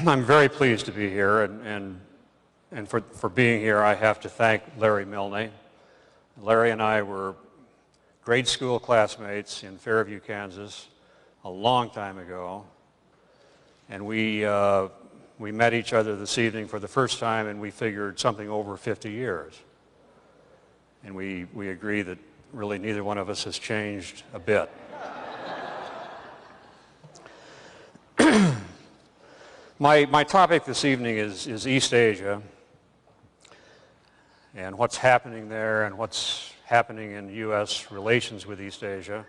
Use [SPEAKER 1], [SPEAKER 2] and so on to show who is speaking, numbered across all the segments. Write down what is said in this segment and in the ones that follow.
[SPEAKER 1] I'm very pleased to be here, and for being here, I have to thank Larry Milne. Larry and I were grade school classmates in Fairview, Kansas, a long time ago, and we met each other this evening for the first time, and we figured something over 50 years. And we agree that really neither one of us has changed a bit. My topic this evening is East Asia and what's happening there and what's happening in U.S. relations with East Asia.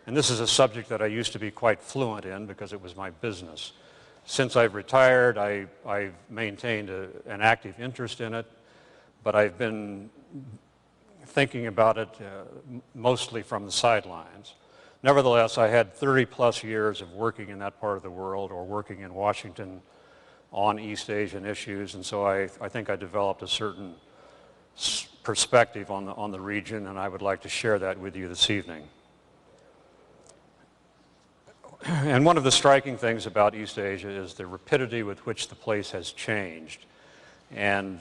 [SPEAKER 1] And this is a subject that I used to be quite fluent in because it was my business. Since I've retired, I've maintained an active interest in it, but I've been thinking about it mostly from the sidelines. Nevertheless, I had 30-plus years of working in that part of the world or working in Washington on East Asian issues, and so I think I developed a certain perspective on the region, and I would like to share that with you this evening. And one of the striking things about East Asia is the rapidity with which the place has changed. And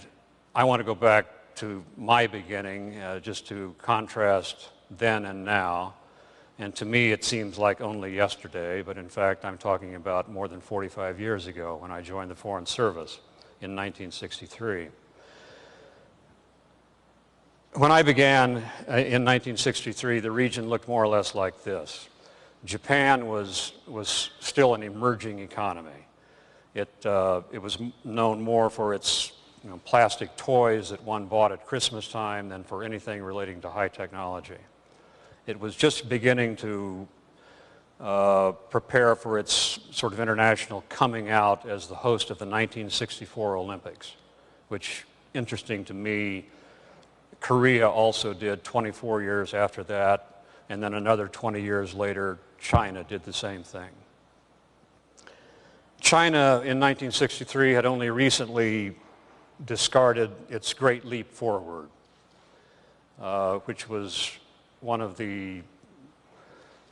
[SPEAKER 1] I want to go back to my beginning just to contrast then and now. And to me, it seems like only yesterday, but in fact, I'm talking about more than 45 years ago when I joined the Foreign Service in 1963. When I began in 1963, the region looked more or less like this. Japan was still an emerging economy. It was known more for its plastic toys that one bought at Christmas time than for anything relating to high technology. It was just beginning to prepare for its sort of international coming out as the host of the 1964 Olympics, which, interesting to me, Korea also did 24 years after that, and then another 20 years later, China did the same thing. China in 1963 had only recently discarded its Great Leap Forward, which was one of the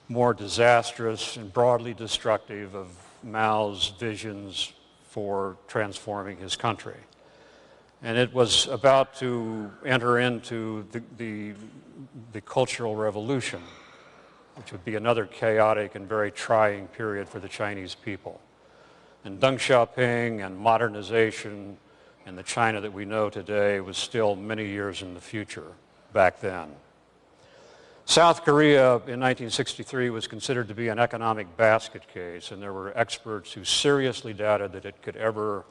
[SPEAKER 1] more disastrous and broadly destructive of Mao's visions for transforming his country. And it was about to enter into the Cultural Revolution, which would be another chaotic and very trying period for the Chinese people. And Deng Xiaoping and modernization and the China that we know today was still many years in the future back then. South Korea in 1963 was considered to be an economic basket case, and there were experts who seriously doubted that it could ever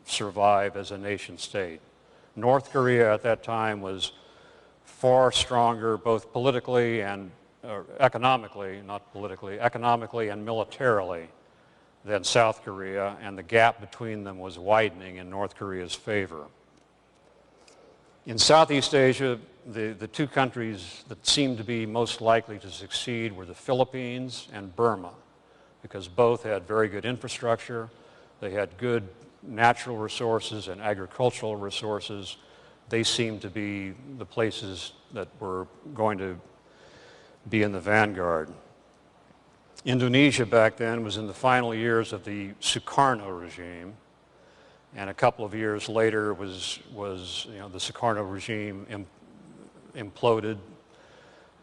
[SPEAKER 1] survive as a nation state. North Korea at that time was far stronger, both politically and economically, not politically, economically and militarily than South Korea, and the gap between them was widening in North Korea's favor. In Southeast Asia, the two countries that seemed to be most likely to succeed were the Philippines and Burma, because both had very good infrastructure, they had good natural resources and agricultural resources. They seemed to be the places that were going to be in the vanguard. Indonesia back then was in the final years of the Sukarno regime, and a couple of years later was the Sukarno regime imploded,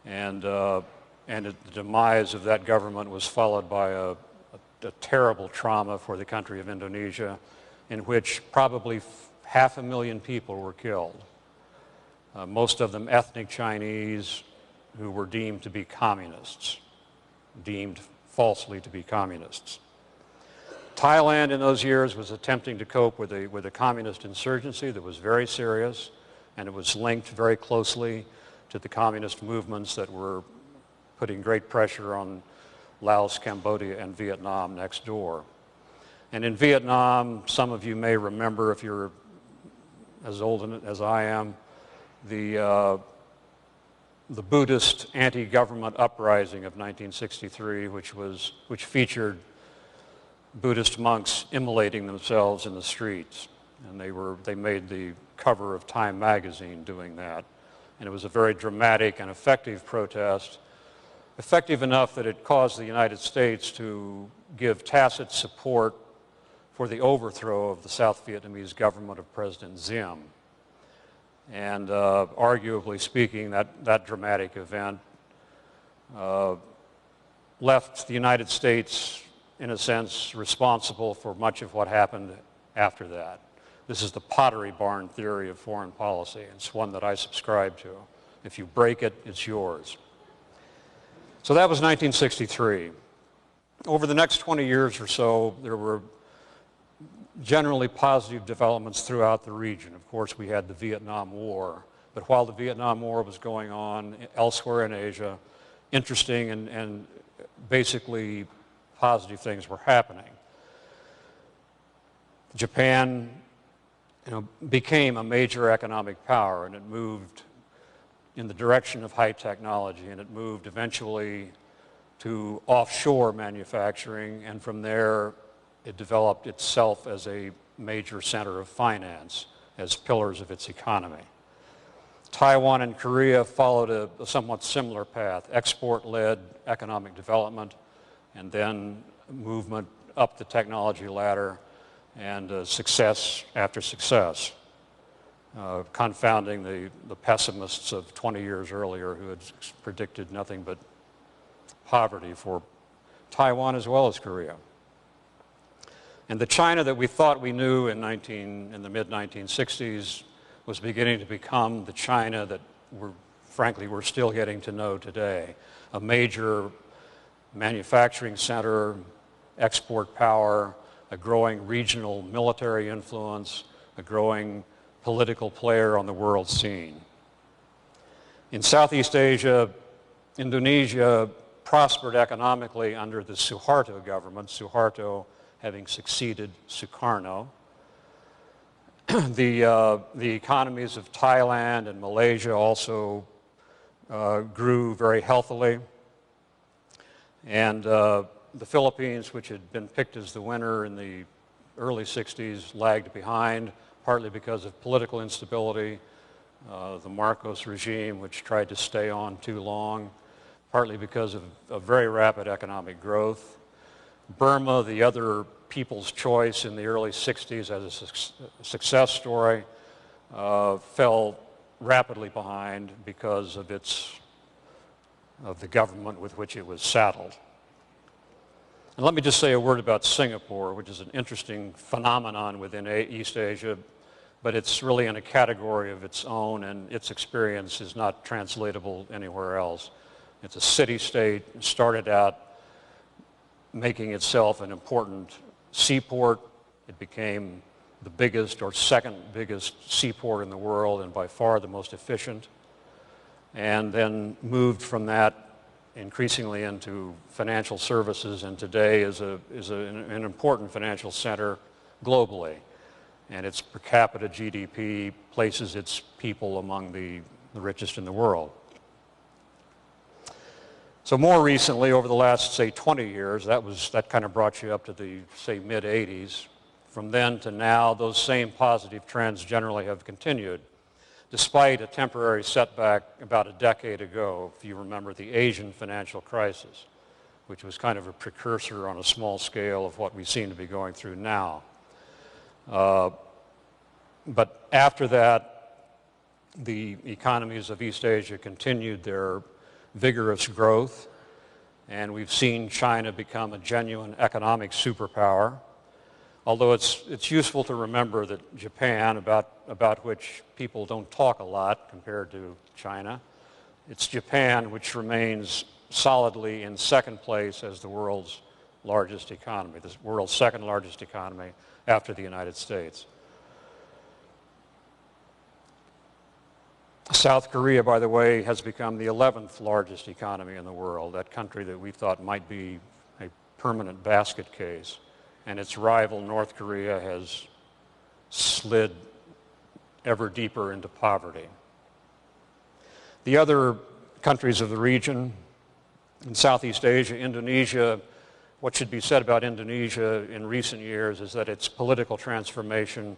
[SPEAKER 1] and the demise of that government was followed by a terrible trauma for the country of Indonesia, in which probably 500,000 people were killed, most of them ethnic Chinese who were deemed to be communists, deemed falsely to be communists. Thailand in those years was attempting to cope with a communist insurgency that was very serious, and it was linked very closely to the communist movements that were putting great pressure on Laos, Cambodia, and Vietnam next door. And in Vietnam, some of you may remember, if you're as old as I am, the Buddhist anti-government uprising of 1963, which featured Buddhist monks immolating themselves in the streets, and they made the cover of Time magazine doing that. And it was a very dramatic and effective protest, effective enough that it caused the United States to give tacit support for the overthrow of the South Vietnamese government of President Diem. And arguably speaking, that dramatic event left the United States, in a sense, responsible for much of what happened after that. This is the pottery barn theory of foreign policy. It's one that I subscribe to. If you break it, it's yours. So that was 1963. Over the next 20 years or so, there were generally positive developments throughout the region. Of course, we had the Vietnam War. But while the Vietnam War was going on elsewhere in Asia, interesting and basically positive things were happening. Japan, became a major economic power, and it moved in the direction of high technology, and it moved eventually to offshore manufacturing, and from there it developed itself as a major center of finance, as pillars of its economy. Taiwan and Korea followed a somewhat similar path, export-led economic development, and then movement up the technology ladder, and success after success, confounding the pessimists of 20 years earlier who had predicted nothing but poverty for Taiwan as well as Korea. And the China that we thought we knew in the mid-1960s was beginning to become the China that frankly we're still getting to know today. A major manufacturing center, export power, a growing regional military influence, a growing political player on the world scene. In Southeast Asia, Indonesia prospered economically under the Suharto government, Suharto having succeeded Sukarno. The economies of Thailand and Malaysia also grew very healthily. And the Philippines, which had been picked as the winner in the early 60s, lagged behind, partly because of political instability, the Marcos regime, which tried to stay on too long, partly because of very rapid economic growth. Burma, the other people's choice in the early 60s as a success story, fell rapidly behind because of the government with which it was saddled. And let me just say a word about Singapore, which is an interesting phenomenon within East Asia, but it's really in a category of its own, and its experience is not translatable anywhere else. It's a city-state, started out making itself an important seaport. It became the biggest or second biggest seaport in the world, and by far the most efficient, and then moved from that increasingly into financial services, and today is an important financial center globally. And its per capita GDP places its people among the richest in the world. So more recently, over the last, say, 20 years, that kind of brought you up to the, say, mid-80s. From then to now, those same positive trends generally have continued, despite a temporary setback about a decade ago, if you remember the Asian financial crisis, which was kind of a precursor on a small scale of what we seem to be going through now. But after that, the economies of East Asia continued their vigorous growth, and we've seen China become a genuine economic superpower. Although it's useful to remember that Japan, about which people don't talk a lot compared to China, it's Japan which remains solidly in second place as the world's largest economy, the world's second largest economy after the United States. South Korea, by the way, has become the 11th largest economy in the world, that country that we thought might be a permanent basket case. And its rival, North Korea, has slid ever deeper into poverty. The other countries of the region, in Southeast Asia, Indonesia, what should be said about Indonesia in recent years is that its political transformation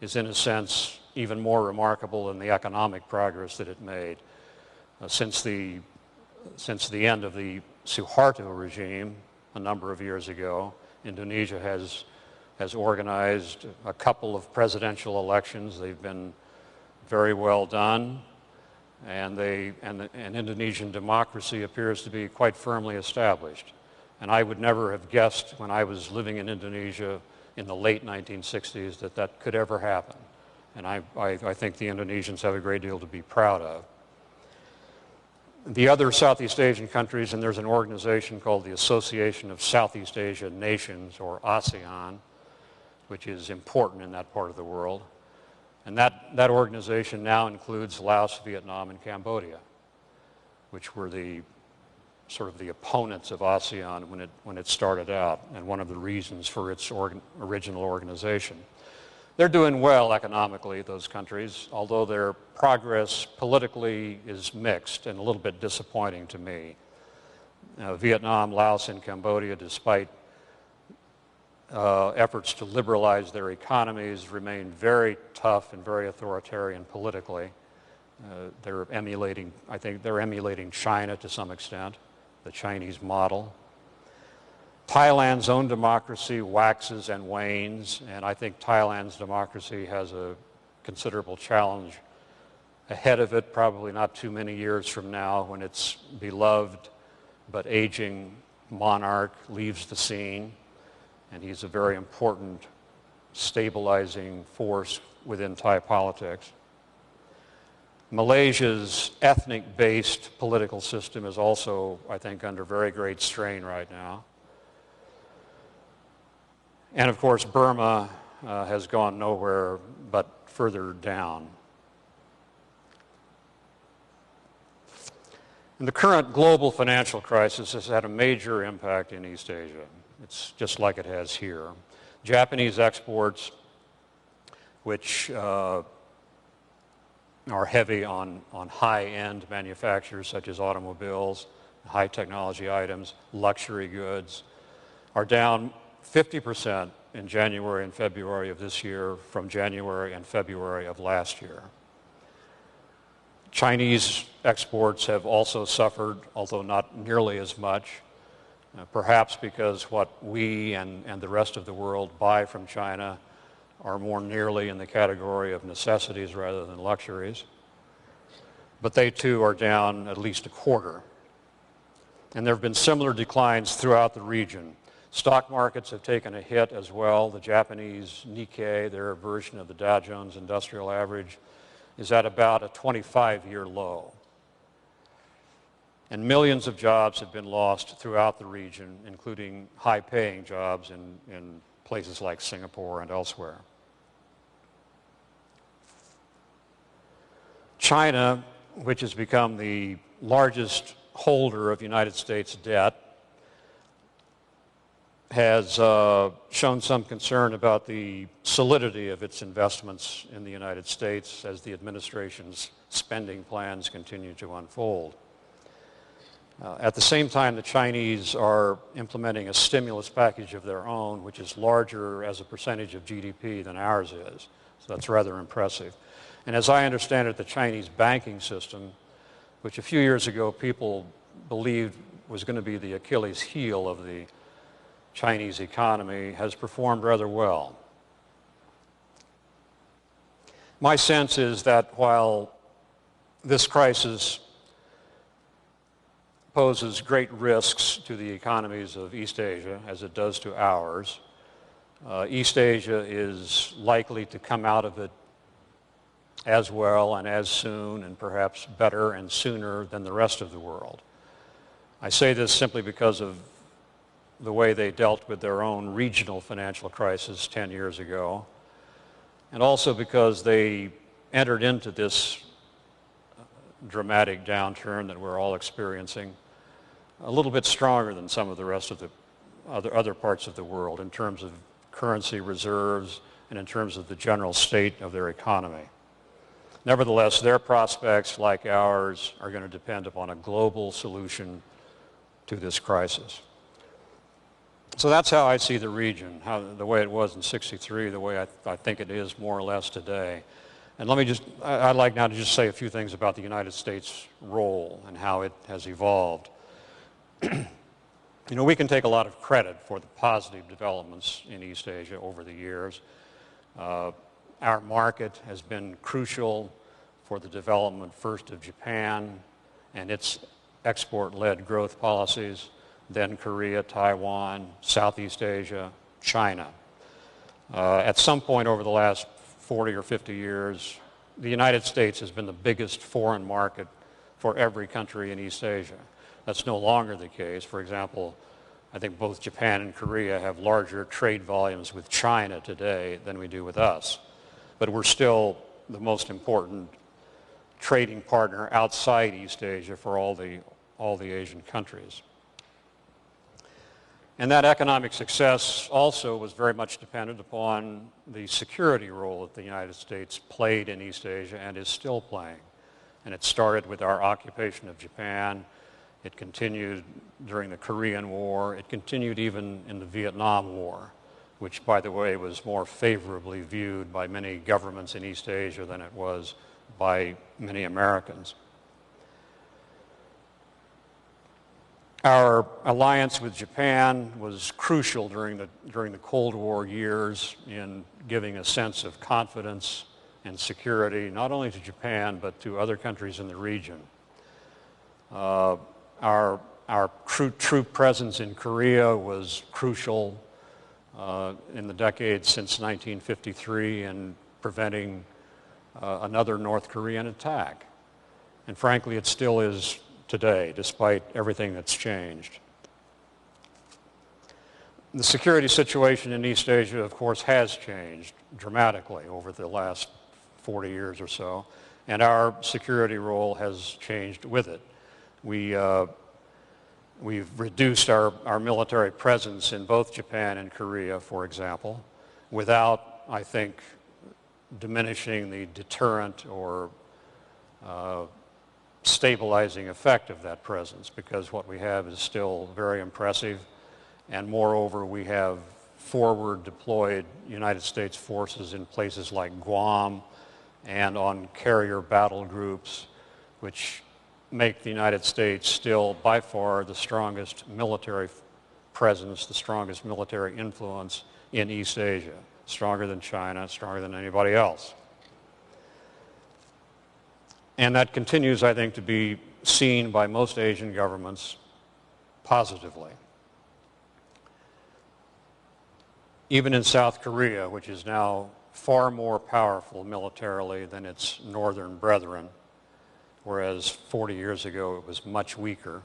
[SPEAKER 1] is, in a sense, even more remarkable than the economic progress that it made. Since the end of the Suharto regime a number of years ago, Indonesia has has organized a couple of presidential elections. They've been very well done, and Indonesian democracy appears to be quite firmly established. And I would never have guessed when I was living in Indonesia in the late 1960s that that could ever happen. And I think the Indonesians have a great deal to be proud of. The other Southeast Asian countries, and there's an organization called the Association of Southeast Asia Nations, or ASEAN, which is important in that part of the world. And that organization now includes Laos, Vietnam, and Cambodia, which were the sort of the opponents of ASEAN when it started out, and one of the reasons for its original organization. They're doing well economically, those countries, although their progress politically is mixed and a little bit disappointing to me. Vietnam, Laos, and Cambodia, despite efforts to liberalize their economies, remain very tough and very authoritarian politically. I think they're emulating China to some extent, the Chinese model. Thailand's own democracy waxes and wanes, and I think Thailand's democracy has a considerable challenge ahead of it, probably not too many years from now, when its beloved but aging monarch leaves the scene, and he's a very important stabilizing force within Thai politics. Malaysia's ethnic-based political system is also, I think, under very great strain right now. And of course, Burma has gone nowhere but further down. And the current global financial crisis has had a major impact in East Asia. It's just like it has here. Japanese exports, which are heavy on high-end manufacturers such as automobiles, high technology items, luxury goods, are down 50% in January and February of this year from January and February of last year. Chinese exports have also suffered, although not nearly as much, perhaps because what we and the rest of the world buy from China are more nearly in the category of necessities rather than luxuries. But they too are down at least a quarter. And there have been similar declines throughout the region. Stock markets have taken a hit as well. The Japanese Nikkei, their version of the Dow Jones Industrial Average, is at about a 25-year low. And millions of jobs have been lost throughout the region, including high-paying jobs in places like Singapore and elsewhere. China, which has become the largest holder of United States debt, has shown some concern about the solidity of its investments in the United States as the administration's spending plans continue to unfold. At the same time, the Chinese are implementing a stimulus package of their own, which is larger as a percentage of GDP than ours is. So that's rather impressive. And as I understand it, the Chinese banking system, which a few years ago people believed was going to be the Achilles heel of the Chinese economy, has performed rather well. My sense is that while this crisis poses great risks to the economies of East Asia, as it does to ours, East Asia is likely to come out of it as well and as soon and perhaps better and sooner than the rest of the world. I say this simply because of the way they dealt with their own regional financial crisis 10 years ago, and also because they entered into this dramatic downturn that we're all experiencing a little bit stronger than some of the rest of the other parts of the world in terms of currency reserves and in terms of the general state of their economy. Nevertheless, their prospects, like ours, are going to depend upon a global solution to this crisis. So that's how I see the region, the way it was in '63, the way I think it is more or less today. And I'd like now to just say a few things about the United States' role and how it has evolved. You know, we can take a lot of credit for the positive developments in East Asia over the years. Our market has been crucial for the development first of Japan and its export-led growth policies, then Korea, Taiwan, Southeast Asia, China. At some point over the last 40 or 50 years, the United States has been the biggest foreign market for every country in East Asia. That's no longer the case. For example, I think both Japan and Korea have larger trade volumes with China today than we do with us. But we're still the most important trading partner outside East Asia for all the Asian countries. And that economic success also was very much dependent upon the security role that the United States played in East Asia and is still playing. And it started with our occupation of Japan. It continued during the Korean War. It continued even in the Vietnam War, which, by the way, was more favorably viewed by many governments in East Asia than it was by many Americans. Our alliance with Japan was crucial during the Cold War years in giving a sense of confidence and security, not only to Japan, but to other countries in the region. Our troop presence in Korea was crucial in the decades since 1953 in preventing another North Korean attack. And frankly, it still is today, despite everything that's changed. The security situation in East Asia, of course, has changed dramatically over the last 40 years or so, and our security role has changed with it. We've reduced our military presence in both Japan and Korea, for example, without, I think, diminishing the deterrent or stabilizing effect of that presence, because what we have is still very impressive, and moreover we have forward deployed United States forces in places like Guam and on carrier battle groups, which make the United States still by far the strongest military presence, the strongest military influence in East Asia, stronger than China, stronger than anybody else. And that continues, I think, to be seen by most Asian governments positively. Even in South Korea, which is now far more powerful militarily than its northern brethren, whereas 40 years ago it was much weaker.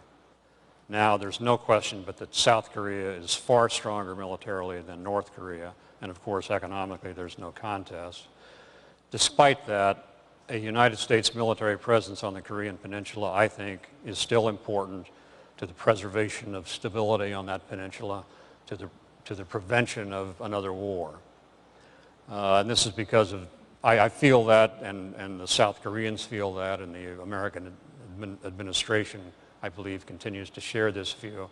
[SPEAKER 1] Now there's no question but that South Korea is far stronger militarily than North Korea, and of course economically there's no contest. Despite that, a United States military presence on the Korean Peninsula, I think, is still important to the preservation of stability on that peninsula, to the prevention of another war. And this is because of, I feel that, and the South Koreans feel that, and the American administration, I believe, continues to share this view.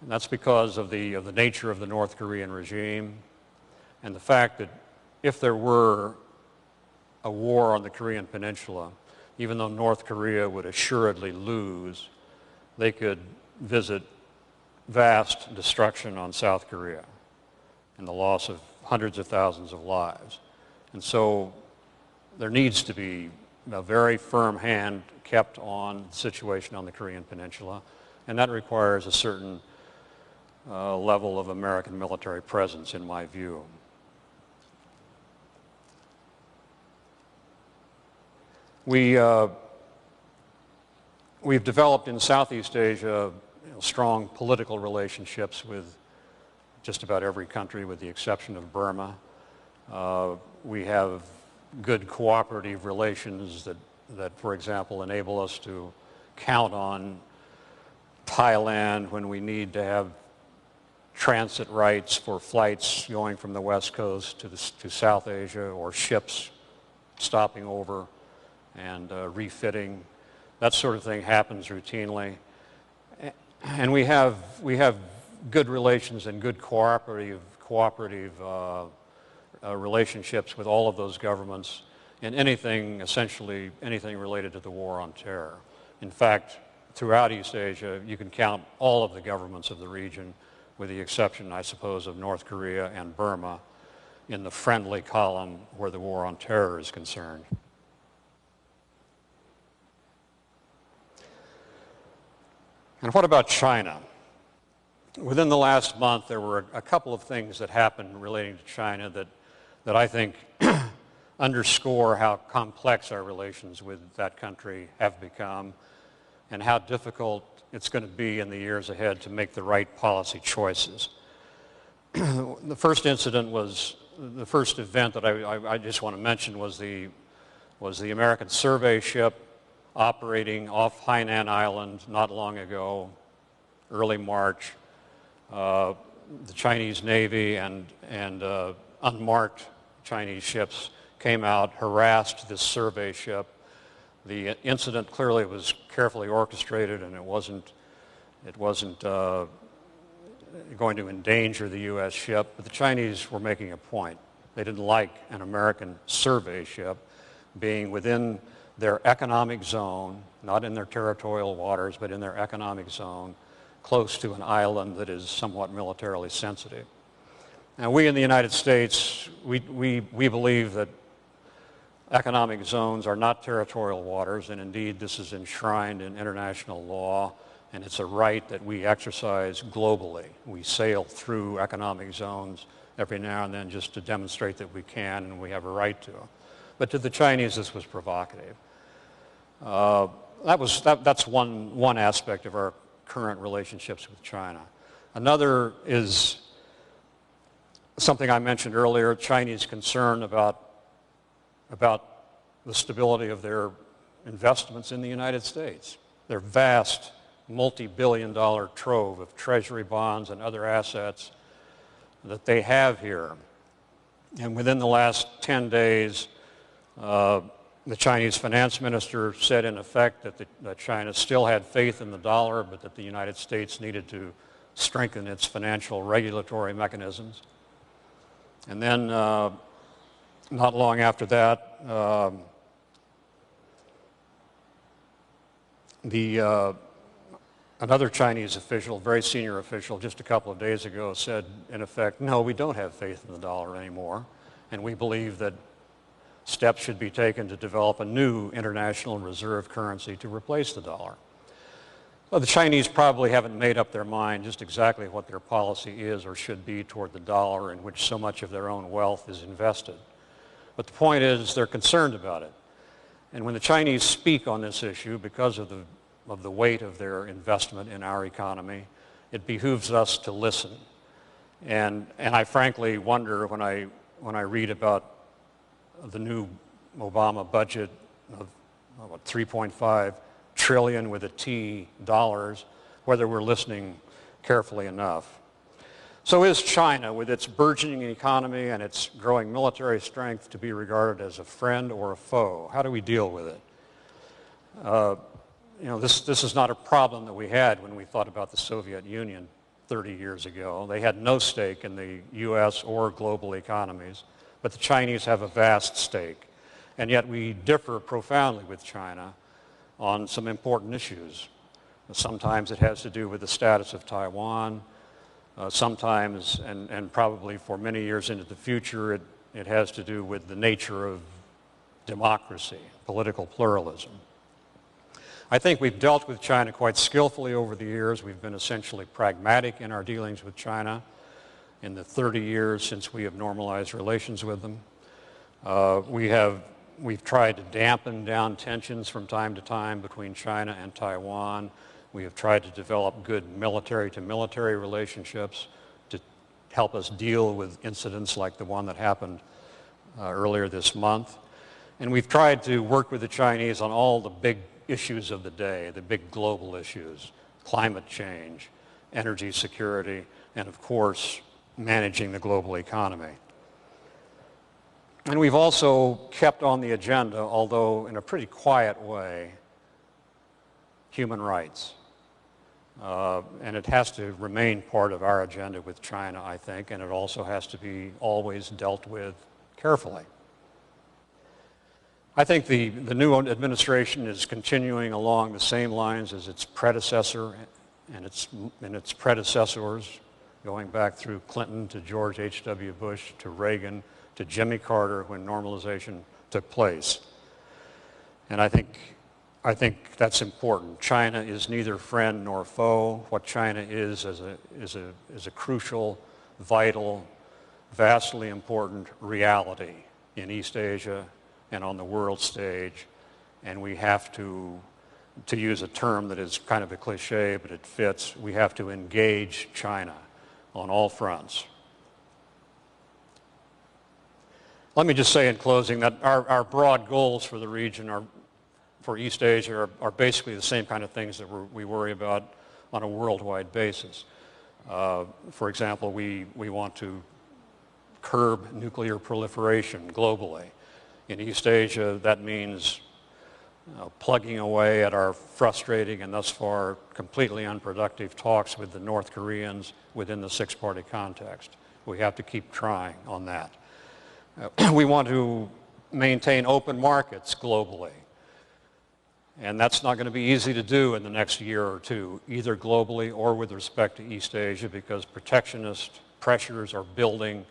[SPEAKER 1] And that's because of the nature of the North Korean regime and the fact that if there were a war on the Korean Peninsula, even though North Korea would assuredly lose, they could visit vast destruction on South Korea and the loss of hundreds of thousands of lives. And so there needs to be a very firm hand kept on the situation on the Korean Peninsula, and that requires a certain level of American military presence, in my view. We've developed in Southeast Asia strong political relationships with just about every country with the exception of Burma. We have good cooperative relations that, for example, enable us to count on Thailand when we need to have transit rights for flights going from the West Coast to South Asia, or ships stopping over and refitting. That sort of thing happens routinely. And we have good relations and good cooperative relationships with all of those governments in essentially anything related to the war on terror. In fact, throughout East Asia, you can count all of the governments of the region, with the exception, I suppose, of North Korea and Burma, in the friendly column where the war on terror is concerned. And what about China? Within the last month, there were a couple of things that happened relating to China that I think underscore how complex our relations with that country have become and how difficult it's going to be in the years ahead to make the right policy choices. The first incident was, the first event that I just want to mention was the American survey ship operating off Hainan Island not long ago, early March. The Chinese Navy and unmarked Chinese ships came out, harassed this survey ship. The incident clearly was carefully orchestrated, and it wasn't going to endanger the U.S. ship, but the Chinese were making a point. They didn't like an American survey ship being within their economic zone, not in their territorial waters, but in their economic zone, close to an island that is somewhat militarily sensitive. Now, we in the United States, we believe that economic zones are not territorial waters, and indeed this is enshrined in international law, and it's a right that we exercise globally. We sail through economic zones every now and then just to demonstrate that we can, and we have a right to. But to the Chinese, this was provocative. That's one aspect of our current relationships with China. Another is something I mentioned earlier, Chinese concern about the stability of their investments in the United States. Their vast multi-billion-dollar trove of treasury bonds and other assets that they have here. And within the last 10 days, the Chinese finance minister said in effect that China still had faith in the dollar, but that the United States needed to strengthen its financial regulatory mechanisms. And then not long after that, another Chinese official, very senior official, just a couple of days ago said, in effect, no, we don't have faith in the dollar anymore, and we believe that steps should be taken to develop a new international reserve currency to replace the dollar. Well, the Chinese probably haven't made up their mind just exactly what their policy is or should be toward the dollar, in which so much of their own wealth is invested. But the point is, they're concerned about it. And when the Chinese speak on this issue, because of the weight of their investment in our economy, it behooves us to listen. And I frankly wonder when I read about the new Obama budget of 3.5 trillion with a T dollars, whether we're listening carefully enough. So is China, with its burgeoning economy and its growing military strength, to be regarded as a friend or a foe? How do we deal with it? This is not a problem that we had when we thought about the Soviet Union 30 years ago. They had no stake in the U.S. or global economies, but the Chinese have a vast stake. And yet we differ profoundly with China on some important issues. Sometimes it has to do with the status of Taiwan. Sometimes, and probably for many years into the future, it has to do with the nature of democracy, political pluralism. I think we've dealt with China quite skillfully over the years. We've been essentially pragmatic in our dealings with China in the 30 years since we have normalized relations with them. We've tried to dampen down tensions from time to time between China and Taiwan. We have tried to develop good military-to-military relationships to help us deal with incidents like the one that happened earlier this month. And we've tried to work with the Chinese on all the big issues of the day, the big global issues, climate change, energy security, and of course, managing the global economy. And we've also kept on the agenda, although in a pretty quiet way, human rights. And it has to remain part of our agenda with China, I think, and it also has to be always dealt with carefully. I think the new administration is continuing along the same lines as its predecessor and its predecessors, going back through Clinton to George H.W. Bush to Reagan to Jimmy Carter when normalization took place. And I think that's important. China is neither friend nor foe. What China is a crucial, vital, vastly important reality in East Asia and on the world stage. And we have to use a term that is kind of a cliche, but it fits, we have to engage China on all fronts. Let me just say in closing that our broad goals for the region for East Asia are basically the same kind of things that we worry about on a worldwide basis. For example, we want to curb nuclear proliferation globally. In East Asia, that means plugging away at our frustrating and thus far completely unproductive talks with the North Koreans within the six-party context. We have to keep trying on that. We want to maintain open markets globally. And that's not going to be easy to do in the next year or two, either globally or with respect to East Asia, because protectionist pressures are building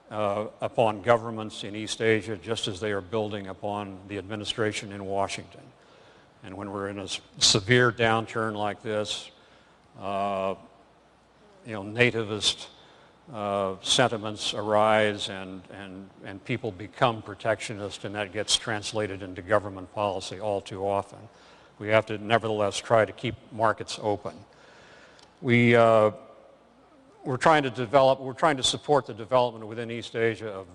[SPEAKER 1] upon governments in East Asia just as they are building upon the administration in Washington. And when we're in a severe downturn like this, nativist sentiments arise and people become protectionist, and that gets translated into government policy all too often. We have to nevertheless try to keep markets open. We're trying to support the development within East Asia of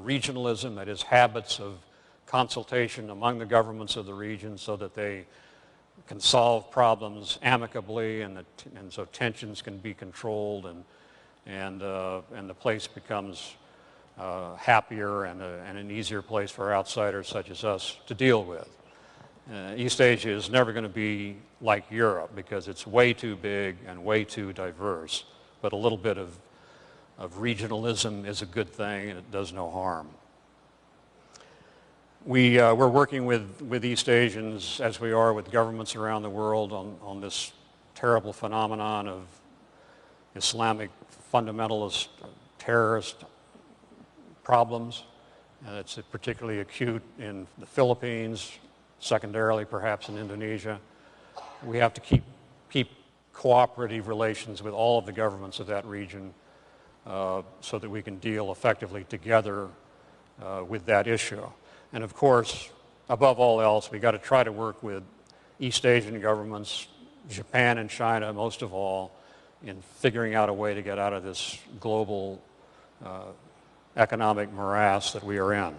[SPEAKER 1] regionalism, that is habits of consultation among the governments of the region so that they can solve problems amicably and so tensions can be controlled and the place becomes happier and an easier place for outsiders such as us to deal with. East Asia is never going to be like Europe because it's way too big and way too diverse, but a little bit of regionalism is a good thing and it does no harm. We're working with East Asians, as we are with governments around the world, on this terrible phenomenon of Islamic fundamentalist terrorist problems. It's particularly acute in the Philippines, secondarily perhaps in Indonesia. We have to keep cooperative relations with all of the governments of that region so that we can deal effectively together with that issue. And of course, above all else, we've got to try to work with East Asian governments, Japan and China most of all, in figuring out a way to get out of this global economic morass that we are in.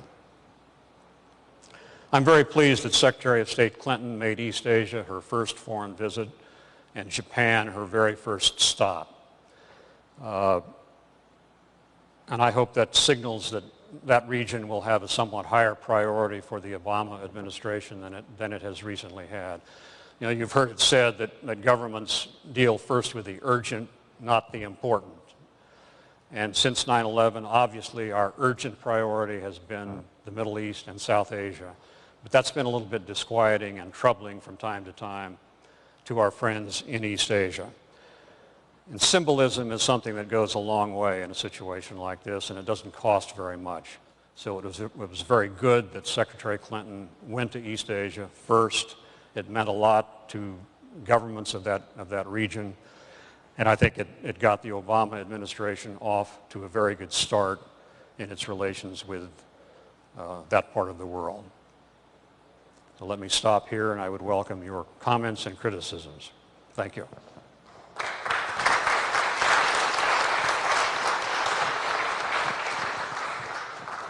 [SPEAKER 1] I'm very pleased that Secretary of State Clinton made East Asia her first foreign visit and Japan her very first stop. And I hope that signals that region will have a somewhat higher priority for the Obama administration than it has recently had. You know, you've heard it said that governments deal first with the urgent, not the important. And since 9/11, obviously our urgent priority has been the Middle East and South Asia. But that's been a little bit disquieting and troubling from time to time to our friends in East Asia. And symbolism is something that goes a long way in a situation like this, and it doesn't cost very much. So it was very good that Secretary Clinton went to East Asia first. It meant a lot to governments of that region, and I think it got the Obama administration off to a very good start in its relations with that part of the world. So let me stop here, and I would welcome your comments and criticisms. Thank you.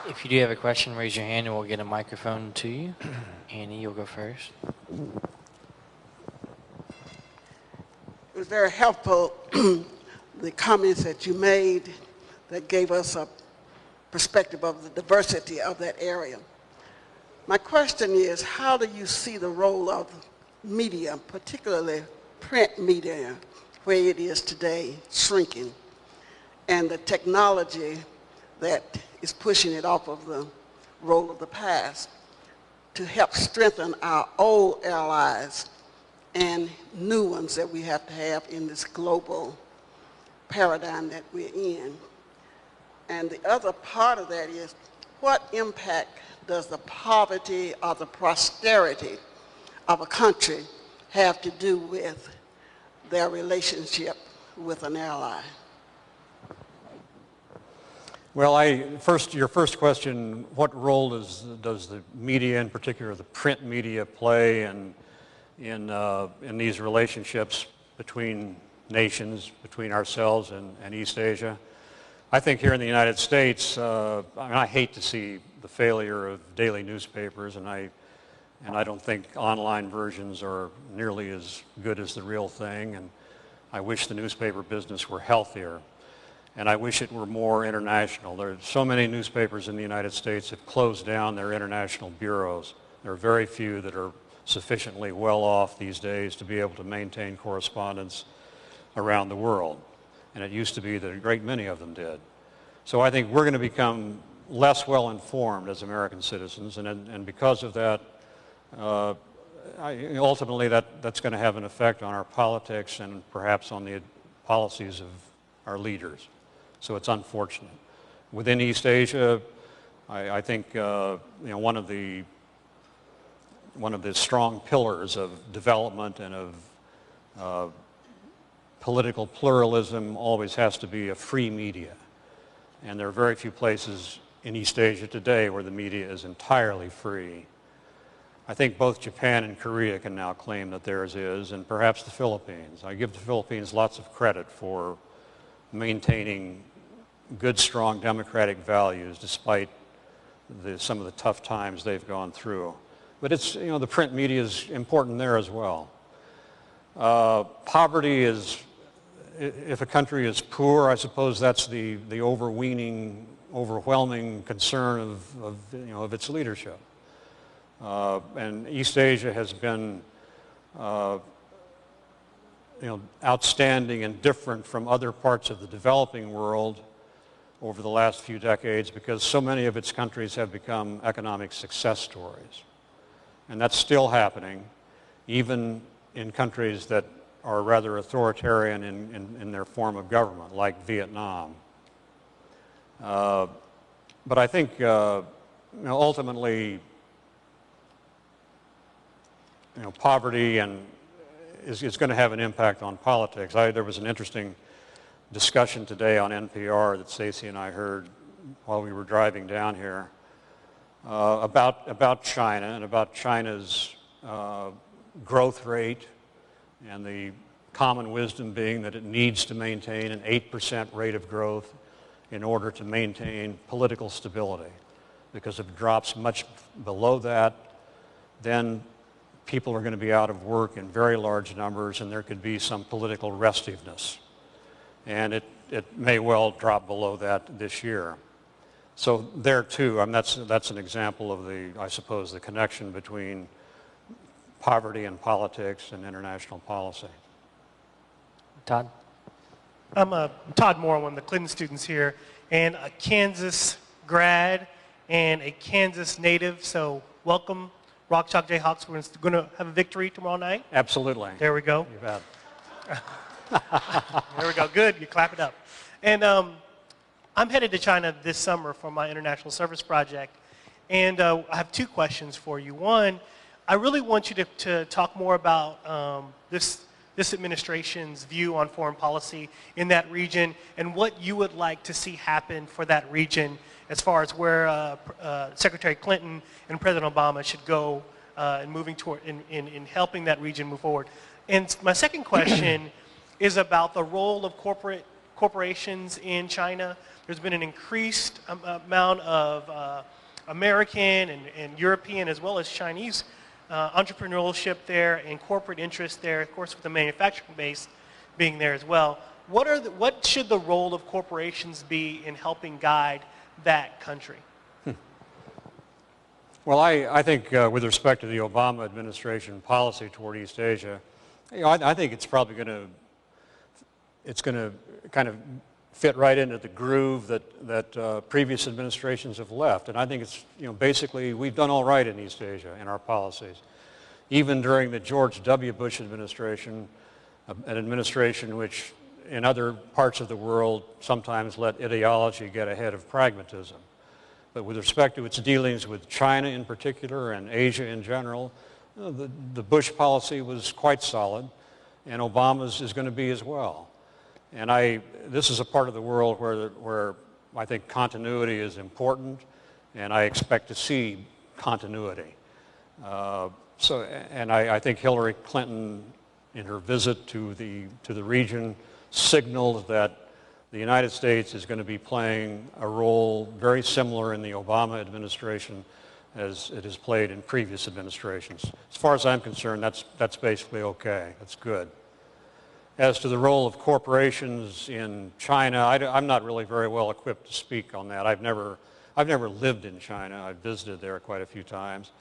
[SPEAKER 2] If you do have a question, raise your hand and we'll get a microphone to you. Annie, you'll go first.
[SPEAKER 3] It was very helpful, the comments that you made that gave us a perspective of the diversity of that area. My question is, how do you see the role of media, particularly print media, where it is today, shrinking, and the technology that is pushing it off of the role of the past? to help strengthen our old allies and new ones that we have to have in this global paradigm that we're in. And the other part of that is, what impact does the poverty or the prosperity of a country have to do with their relationship with an ally?
[SPEAKER 1] Well, your first question, what role does the media, in particular the print media, play in these relationships between nations, between ourselves and East Asia? I think here in the United States, I hate to see the failure of daily newspapers, and I don't think online versions are nearly as good as the real thing, and I wish the newspaper business were healthier, and I wish it were more international. There are so many newspapers in the United States that closed down their international bureaus. There are very few that are sufficiently well off these days to be able to maintain correspondence around the world, and it used to be that a great many of them did. So I think we're going to become less well informed as American citizens, and because of that, ultimately that's going to have an effect on our politics and perhaps on the policies of our leaders. So it's unfortunate. Within East Asia, I think one of the strong pillars of development and of political pluralism always has to be a free media. And there are very few places in East Asia today where the media is entirely free. I think both Japan and Korea can now claim that theirs is, and perhaps the Philippines. I give the Philippines lots of credit for maintaining good, strong democratic values despite some of the tough times they've gone through. But it's, the print media is important there as well. Poverty is, if a country is poor, I suppose that's the overwhelming concern of its leadership. And East Asia has been outstanding and different from other parts of the developing world over the last few decades because so many of its countries have become economic success stories. And that's still happening, even in countries that are rather authoritarian in their form of government, like Vietnam. But I think ultimately, poverty is going to have an impact on politics. There was an interesting discussion today on NPR that Stacey and I heard while we were driving down here about China and about China's growth rate, and the common wisdom being that it needs to maintain an 8% rate of growth in order to maintain political stability. Because if it drops much below that, then people are going to be out of work in very large numbers, and there could be some political restiveness. And it may well drop below that this year. So there too, that's an example of I suppose, the connection between poverty and politics and international policy.
[SPEAKER 2] Todd?
[SPEAKER 4] I'm Todd Moore, one of the Clinton students here, and a Kansas grad and a Kansas native. So welcome, Rock Chalk Jayhawks. We're going to have a victory tomorrow night.
[SPEAKER 1] Absolutely.
[SPEAKER 4] There we go.
[SPEAKER 1] You bet.
[SPEAKER 4] There we go. Good. You clap it up. And I'm headed to China this summer for my international service project. And I have two questions for you. One, I really want you to talk more about this administration's view on foreign policy in that region and what you would like to see happen for that region as far as where Secretary Clinton and President Obama should go in moving toward in helping that region move forward. And my second question is about the role of corporations in China. There's been an increased amount of American and European as well as Chinese entrepreneurship there and corporate interest there, of course with the manufacturing base being there as well. What should the role of corporations be in helping guide that country?
[SPEAKER 1] Well, I think with respect to the Obama administration policy toward East Asia, I think it's probably going to kind of fit right into the groove that previous administrations have left. And I think it's, basically we've done all right in East Asia in our policies. Even during the George W. Bush administration, an administration which in other parts of the world sometimes let ideology get ahead of pragmatism. But with respect to its dealings with China in particular and Asia in general, the Bush policy was quite solid, and Obama's is going to be as well. And this is a part of the world where I think continuity is important, and I expect to see continuity. I think Hillary Clinton, in her visit to the region, signaled that the United States is going to be playing a role very similar in the Obama administration as it has played in previous administrations. As far as I'm concerned, that's basically okay. That's good. As to the role of corporations in China, I'm not really very well equipped to speak on that. I've never lived in China. I've visited there quite a few times,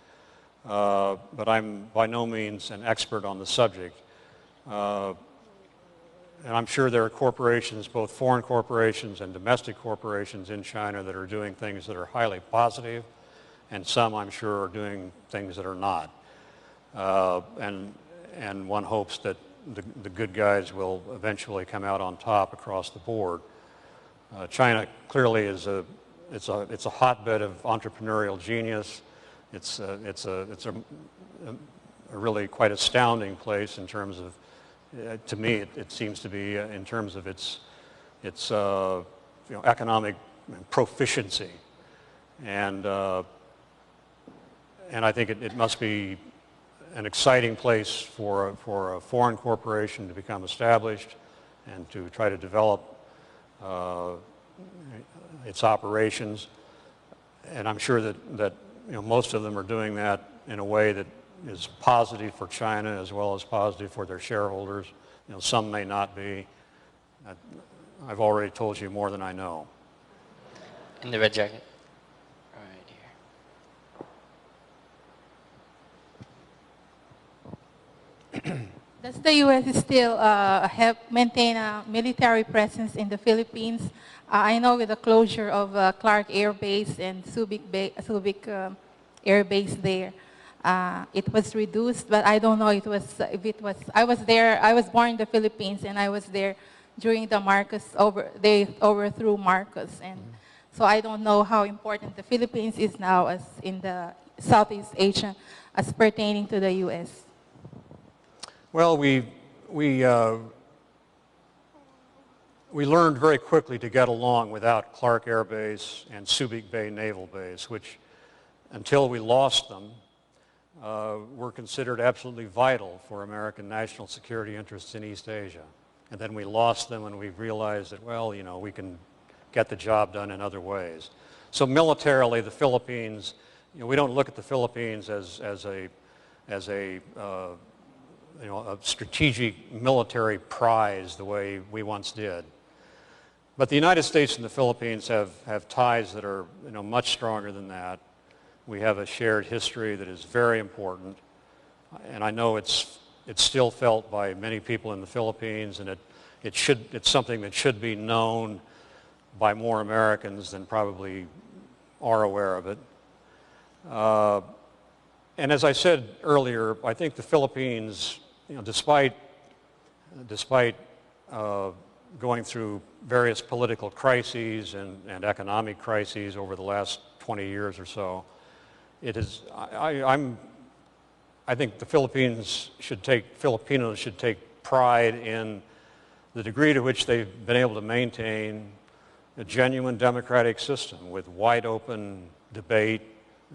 [SPEAKER 1] but I'm by no means an expert on the subject. And I'm sure there are corporations, both foreign corporations and domestic corporations in China, that are doing things that are highly positive, and some, I'm sure, are doing things that are not. And one hopes that the good guys will eventually come out on top across the board. China clearly is a hotbed of entrepreneurial genius. It's a really quite astounding place in terms of, to me, it seems to be in terms of its economic proficiency, and I think it must be an exciting place for a foreign corporation to become established and to try to develop its operations. And I'm sure that most of them are doing that in a way that is positive for China as well as positive for their shareholders. Some may not be. I've already told you more than I know.
[SPEAKER 2] In the red jacket. Right here.
[SPEAKER 5] Does the U.S. still maintain a military presence in the Philippines? I know with the closure of Clark Air Base and Subic Air Base there, it was reduced, but I don't know if it was, I was there, I was born in the Philippines, and I was there during the they overthrew Marcos, and so I don't know how important the Philippines is now as in the Southeast Asia as pertaining to the U.S.
[SPEAKER 1] Well, we learned very quickly to get along without Clark Air Base and Subic Bay Naval Base, which, until we lost them, were considered absolutely vital for American national security interests in East Asia. And then we lost them and we realized that, well, we can get the job done in other ways. So militarily, the Philippines, we don't look at the Philippines as a strategic military prize the way we once did. But the United States and the Philippines have ties that are much stronger than that. We have a shared history that is very important, and I know it's still felt by many people in the Philippines, and it's something that should be known by more Americans than probably are aware of it. And as I said earlier, I think the Philippines, despite going through various political crises and economic crises over the last 20 years or so, I think the Filipinos should take pride in the degree to which they've been able to maintain a genuine democratic system with wide open debate,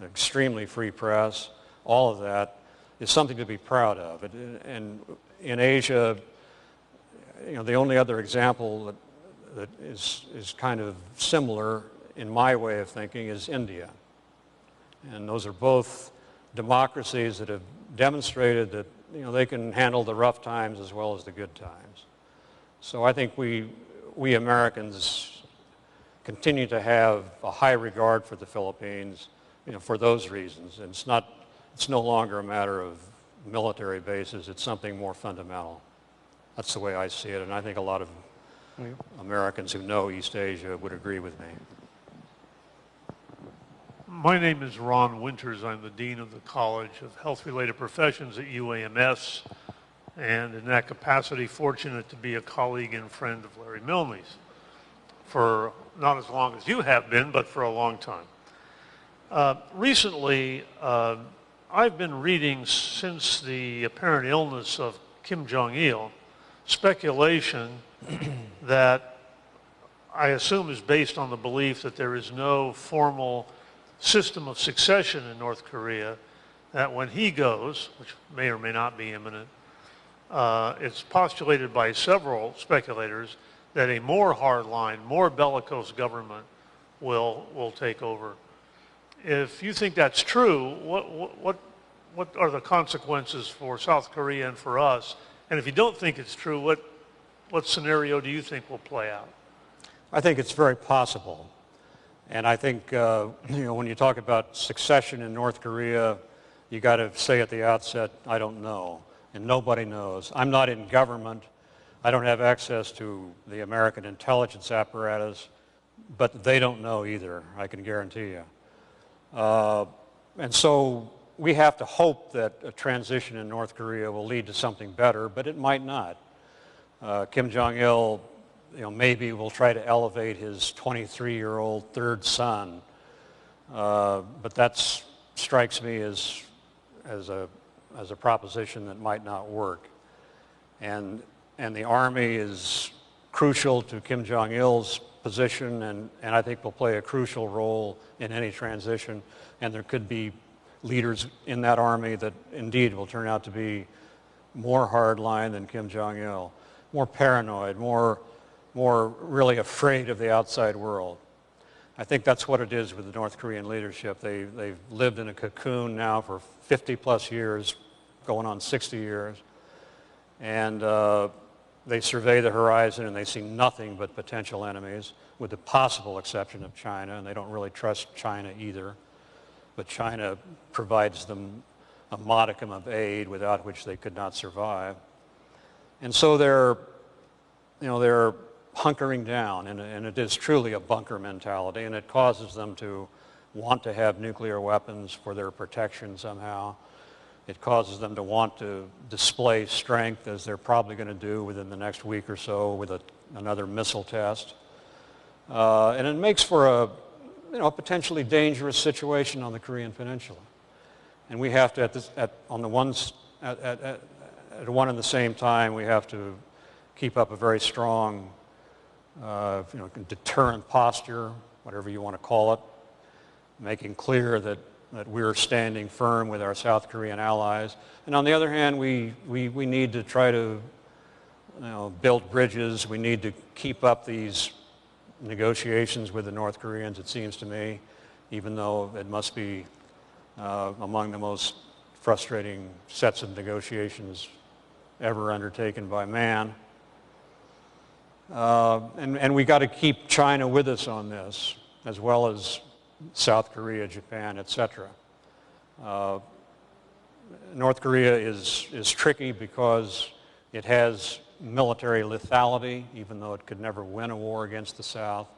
[SPEAKER 1] extremely free press. All of that is something to be proud of. And in Asia, the only other example that is kind of similar in my way of thinking is India. And those are both democracies that have demonstrated that they can handle the rough times as well as the good times. So I think we Americans continue to have a high regard for the Philippines, for those reasons. And it's no longer a matter of military bases. It's something more fundamental. That's the way I see it, and I think a lot of Americans who know East Asia would agree with me.
[SPEAKER 6] My name is Ron Winters. I'm the Dean of the College of Health-Related Professions at UAMS, and in that capacity, fortunate to be a colleague and friend of Larry Milne's for not as long as you have been, but for a long time. Recently, I've been reading, since the apparent illness of Kim Jong-il, speculation that I assume is based on the belief that there is no formal system of succession in North Korea, that when he goes, which may or may not be imminent, it's postulated by several speculators that a more hardline, more bellicose government will take over. If you think that's true, what are the consequences for South Korea and for us? And if you don't think it's true, what scenario do you think will play out?
[SPEAKER 1] I think it's very possible. And I think, when you talk about succession in North Korea, you got to say at the outset, I don't know. And nobody knows. I'm not in government. I don't have access to the American intelligence apparatus, but they don't know either, I can guarantee you. And so we have to hope that a transition in North Korea will lead to something better, but it might not. Kim Jong-il, maybe will try to elevate his 23-year-old third son, but that strikes me as a proposition that might not work. And the Army is crucial to Kim Jong-il's position, and I think will play a crucial role in any transition. And there could be leaders in that Army that indeed will turn out to be more hardline than Kim Jong-il, more paranoid, more really afraid of the outside world. I think that's what it is with the North Korean leadership. They've lived in a cocoon now for 50 plus years, going on 60 years. And they survey the horizon and they see nothing but potential enemies, with the possible exception of China, and they don't really trust China either. But China provides them a modicum of aid without which they could not survive. And so they're hunkering down, and it is truly a bunker mentality, and it causes them to want to have nuclear weapons for their protection somehow. It causes them to want to display strength, as they're probably going to do within the next week or so with another missile test. And it makes for a potentially dangerous situation on the Korean Peninsula. And we have to, at one and the same time, we have to keep up a very strong deterrent posture, whatever you want to call it, making clear that we're standing firm with our South Korean allies. And on the other hand, we need to try to build bridges. We need to keep up these negotiations with the North Koreans, it seems to me, even though it must be among the most frustrating sets of negotiations ever undertaken by man. And we got to keep China with us on this, as well as South Korea, Japan, etc. North Korea is tricky because it has military lethality, even though it could never win a war against the South.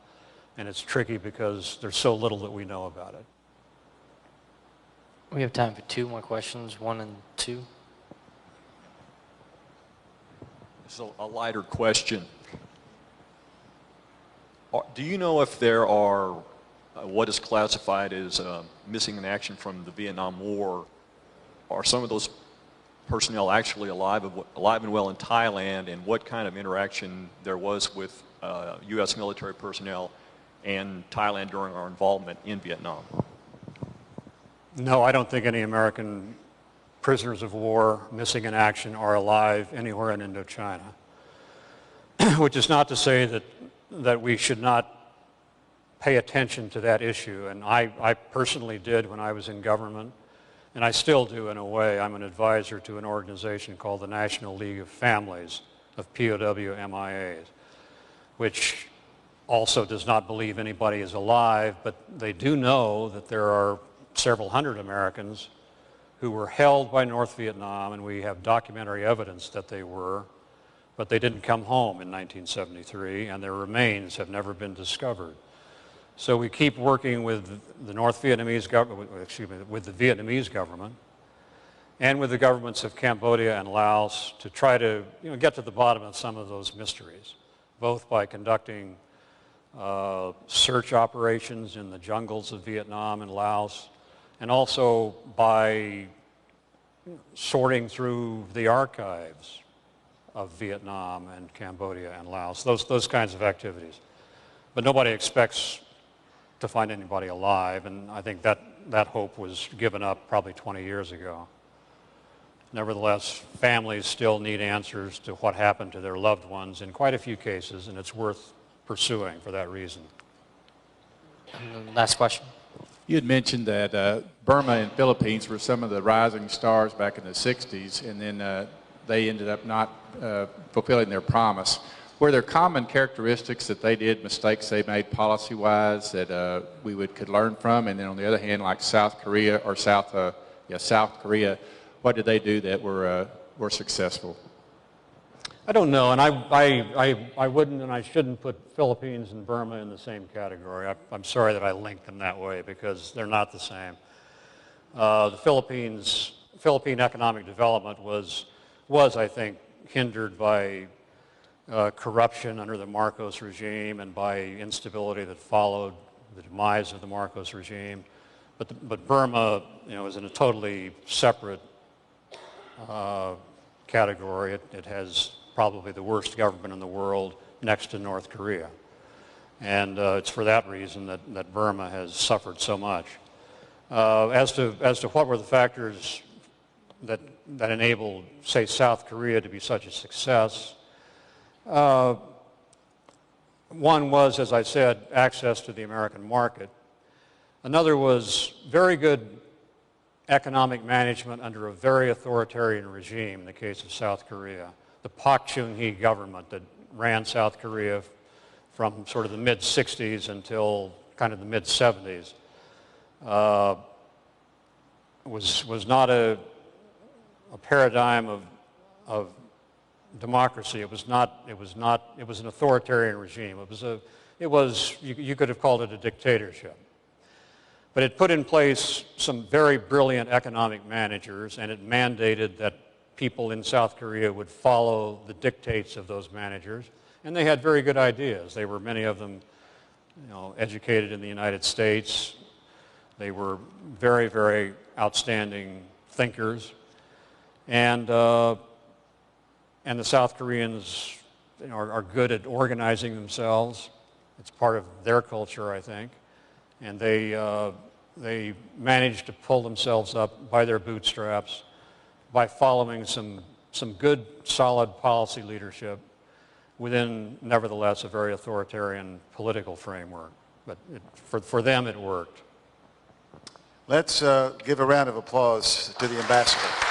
[SPEAKER 1] And it's tricky because there's so little that we know about it.
[SPEAKER 2] We have time for 2 more questions, 1 and 2.
[SPEAKER 7] This is a lighter question. Do you know if there are what is classified as missing in action from the Vietnam War? Are some of those personnel actually alive and well in Thailand, and what kind of interaction there was with U.S. military personnel and Thailand during our involvement in Vietnam?
[SPEAKER 1] No, I don't think any American prisoners of war missing in action are alive anywhere in Indochina, which is not to say that we should not pay attention to that issue. And I personally did when I was in government, and I still do in a way. I'm an advisor to an organization called the National League of Families of POW MIAs, which also does not believe anybody is alive, but they do know that there are several hundred Americans who were held by North Vietnam, and we have documentary evidence that they were, but they didn't come home in 1973, and their remains have never been discovered. So we keep working with the North Vietnamese government, with the Vietnamese government, and with the governments of Cambodia and Laos to try to get to the bottom of some of those mysteries, both by conducting search operations in the jungles of Vietnam and Laos, and also by sorting through the archives of Vietnam and Cambodia and Laos, those kinds of activities. But nobody expects to find anybody alive, and I think that hope was given up probably 20 years ago. Nevertheless, families still need answers to what happened to their loved ones in quite a few cases, and it's worth pursuing for that reason.
[SPEAKER 2] Last question.
[SPEAKER 8] You had mentioned that Burma and Philippines were some of the rising stars back in the 60s, and then they ended up not fulfilling their promise. Were there common characteristics that they did, mistakes they made policy-wise that we could learn from? And then on the other hand, like South Korea, South Korea, what did they do that were successful?
[SPEAKER 1] I don't know, and I wouldn't and I shouldn't put Philippines and Burma in the same category. I'm sorry that I linked them that way because they're not the same. The Philippine economic development was I think, hindered by corruption under the Marcos regime and by instability that followed the demise of the Marcos regime. But Burma, is in a totally separate category. It has probably the worst government in the world next to North Korea. And it's for that reason that Burma has suffered so much. As to what were the factors that enabled, say, South Korea to be such a success, one was, as I said, access to the American market. Another was very good economic management under a very authoritarian regime in the case of South Korea. The Pak Chung-hee government that ran South Korea from sort of the mid-60s until kind of the mid-70s was not a paradigm of democracy. It was an authoritarian regime. You could have called it a dictatorship. But it put in place some very brilliant economic managers, and it mandated that people in South Korea would follow the dictates of those managers. And they had very good ideas. They were, many of them, educated in the United States. They were very, very outstanding thinkers. And the South Koreans are good at organizing themselves. It's part of their culture, I think. And they managed to pull themselves up by their bootstraps by following some good, solid policy leadership within, nevertheless, a very authoritarian political framework. But for them, it worked.
[SPEAKER 9] Let's give a round of applause to the ambassador.